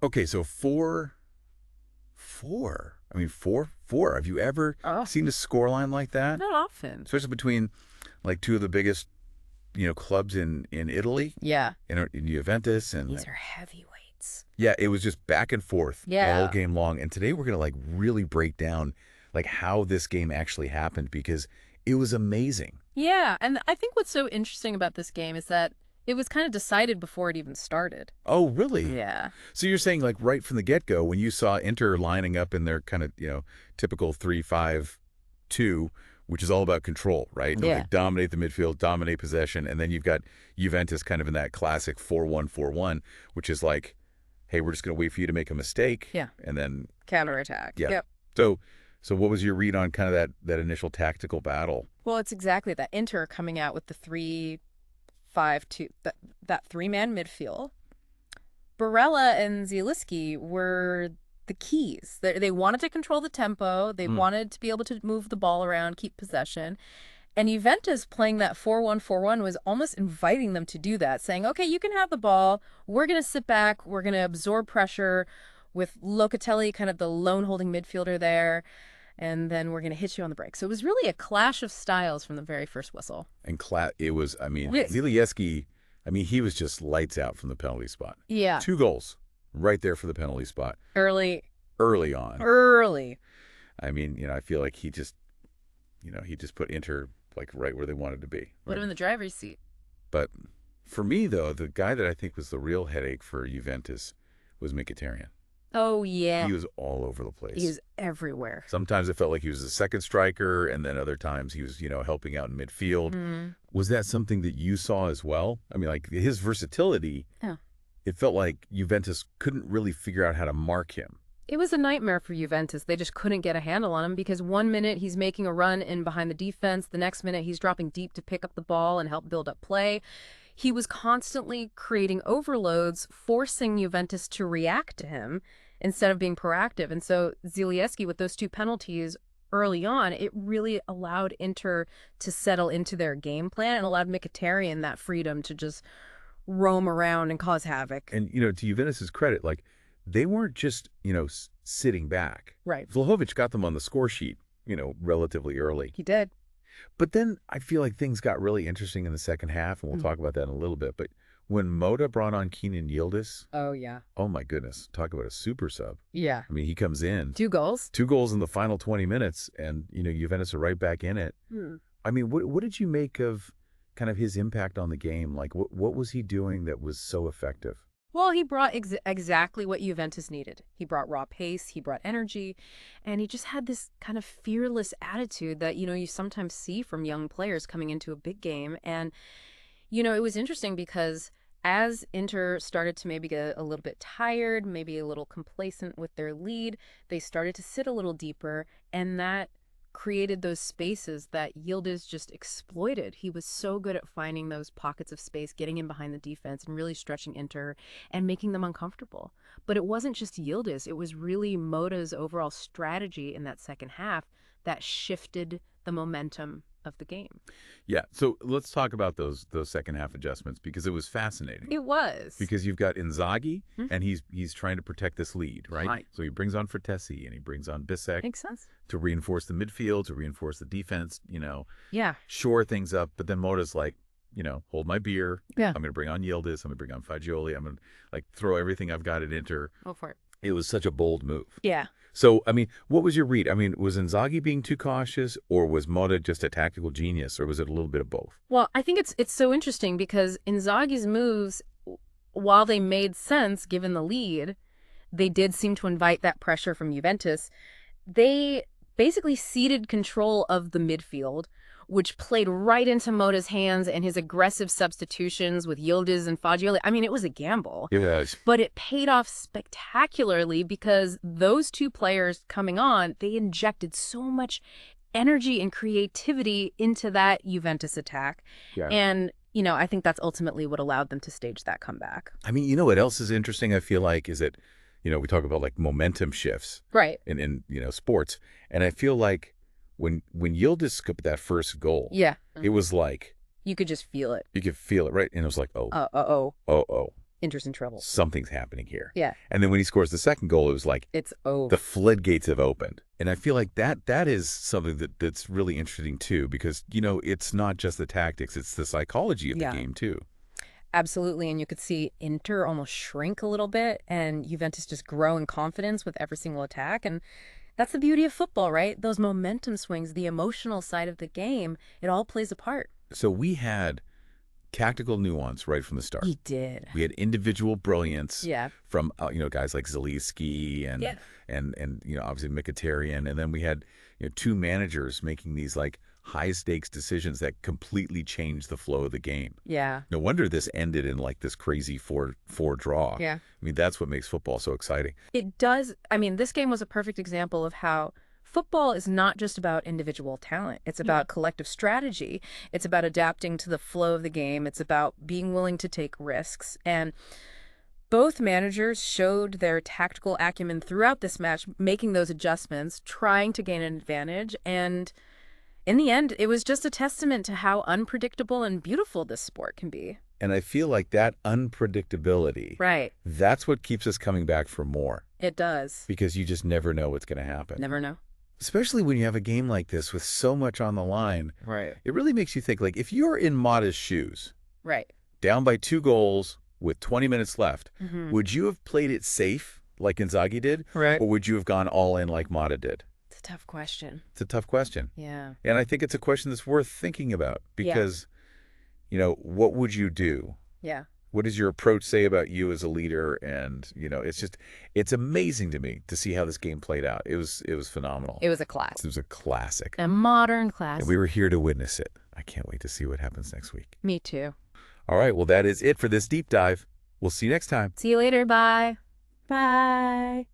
Okay, so four. I mean, four. Have you ever Oh, seen a scoreline like that? not often. Especially between like two of the biggest, clubs in Italy, Yeah. in Juventus, and These are heavyweights. yeah, it was just back and forth all Yeah. game long. And today we're gonna like really break down like how this game actually happened because it was amazing. Yeah, and I think what's so interesting about this game is that it was kind of decided before it even started. Oh, really? Yeah. So you're saying like right from the get-go when you saw Inter lining up in their kind of, typical 3-5-2, which is all about control, right? Yeah. Like dominate the midfield, dominate possession, and then you've got Juventus kind of in that classic 4-1-4-1, which is like, hey, we're just going to wait for you to make a mistake, Yeah. and then Counterattack. yeah. Yep. So what was your read on kind of that initial tactical battle? Well, it's exactly that. Inter coming out with the 3-5-2, that three-man midfield. Barella and Zielinski were the keys. They wanted to control the tempo. They wanted to be able to move the ball around, keep possession. And Juventus playing that 4-1-4-1 was almost inviting them to do that, saying, okay, you can have the ball. We're going to sit back. We're going to absorb pressure with Locatelli, kind of the lone holding midfielder there. And then we're going to hit you on the break. So it was really a clash of styles from the very first whistle. And it was, I mean, Yes. Zielinski, I mean, he was just lights out from the penalty spot. Yeah. 2 goals right there for the penalty spot Early. early on. Early. I mean, I feel like he just put Inter like right where they wanted to be. Put him in the driver's seat. But for me, though, the guy that I think was the real headache for Juventus was Mkhitaryan. Oh, yeah. He was all over the place. He was everywhere. Sometimes it felt like he was the second striker, and then other times he was, helping out in midfield. Was that something that you saw as well? I mean, like his versatility, Yeah. it felt like Juventus couldn't really figure out how to mark him. It was a nightmare for Juventus. They just couldn't get a handle on him because one minute he's making a run in behind the defense. The next minute he's dropping deep to pick up the ball and help build up play. He was constantly creating overloads, forcing Juventus to react to him instead of being proactive. And so Zielinski, with those 2 penalties early on, it really allowed Inter to settle into their game plan and allowed Mkhitaryan that freedom to just roam around and cause havoc. And, to Juventus's credit, like they weren't just, sitting back. Right. Vlahovic got them on the score sheet, relatively early. He did. But then I feel like things got really interesting in the second half, and we'll talk about that in a little bit. But when Moda brought on Kenan Yildiz, Oh, yeah. oh my goodness, talk about a super sub. Yeah. I mean, he comes in. 2 goals. 2 goals in the final 20 minutes, and, Juventus are right back in it. I mean, what did you make of kind of his impact on the game? Like, what was he doing that was so effective? Well, he brought exactly what Juventus needed. He brought raw pace, he brought energy, and he just had this kind of fearless attitude that, you sometimes see from young players coming into a big game. And, it was interesting because as Inter started to maybe get a little bit tired, maybe a little complacent with their lead, they started to sit a little deeper, and that created those spaces that Yildiz just exploited. He was so good at finding those pockets of space, getting in behind the defense and really stretching Inter and making them uncomfortable. But it wasn't just Yildiz. It was really Moda's overall strategy in that second half that shifted the momentum of the game. Yeah, so let's talk about those second half adjustments because it was fascinating. It was. Because you've got Inzaghi, and he's trying to protect this lead, right? Right. So he brings on Frattesi, and he brings on Bissek Makes sense. to reinforce the midfield, to reinforce the defense, Yeah. shore things up. But then Moda's like, hold my beer. Yeah. I'm going to bring on Yildiz. I'm going to bring on Fagioli. I'm going to like throw everything I've got at Inter. Go for it. It was such a bold move. Yeah. So, I mean, what was your read? I mean, was Inzaghi being too cautious, or was Moda just a tactical genius, or was it a little bit of both? Well, I think it's so interesting because Inzaghi's moves, while they made sense given the lead, they did seem to invite that pressure from Juventus. They basically ceded control of the midfield, which played right into Moda's hands and his aggressive substitutions with Yildiz and Fagioli. I mean, it was a gamble. Yes. But it paid off spectacularly because those 2 players coming on, they injected so much energy and creativity into that Juventus attack. Yeah. And, I think that's ultimately what allowed them to stage that comeback. I mean, what else is interesting, I feel like, is that, we talk about like momentum shifts Right. in sports. And I feel like when Yildiz scored that first goal, Yeah. it was like You could just feel it. you could feel it, right? And it was like, oh, Oh. oh, oh. Inter's in trouble. Something's happening here. Yeah. And then when he scores the second goal, it was like It's over. the floodgates have opened. And I feel like that is something that's really interesting, too, because, it's not just the tactics. It's the psychology of the game, too. Absolutely. And you could see Inter almost shrink a little bit and Juventus just grow in confidence with every single attack. And that's the beauty of football, right? Those momentum swings, the emotional side of the game, it all plays a part. So we had tactical nuance right from the start. We did. We had individual brilliance from guys like Zalewski and obviously Mkhitaryan, and then we had two managers making these like high stakes decisions that completely changed the flow of the game. Yeah. No wonder this ended in like this crazy 4-4 draw. Yeah. I mean, that's what makes football so exciting. It does. I mean, this game was a perfect example of how football is not just about individual talent. It's about collective strategy. It's about adapting to the flow of the game. It's about being willing to take risks. And both managers showed their tactical acumen throughout this match, making those adjustments, trying to gain an advantage. And in the end, it was just a testament to how unpredictable and beautiful this sport can be. And I feel like that unpredictability, that's what keeps us coming back for more. It does. Because you just never know what's going to happen. Never know. Especially when you have a game like this with so much on the line. Right. It really makes you think, like, if you're in Mata's shoes, down by 2 goals with 20 minutes left, would you have played it safe like Inzaghi did? Right. Or would you have gone all in like Mata did? It's a tough question. It's a tough question. Yeah. And I think it's a question that's worth thinking about because, what would you do? Yeah. What does your approach say about you as a leader? And, it's amazing to me to see how this game played out. It was phenomenal. It was a class. It was a classic. A modern classic. And we were here to witness it. I can't wait to see what happens next week. Me too. All right. Well, that is it for this deep dive. We'll see you next time. See you later. Bye. Bye.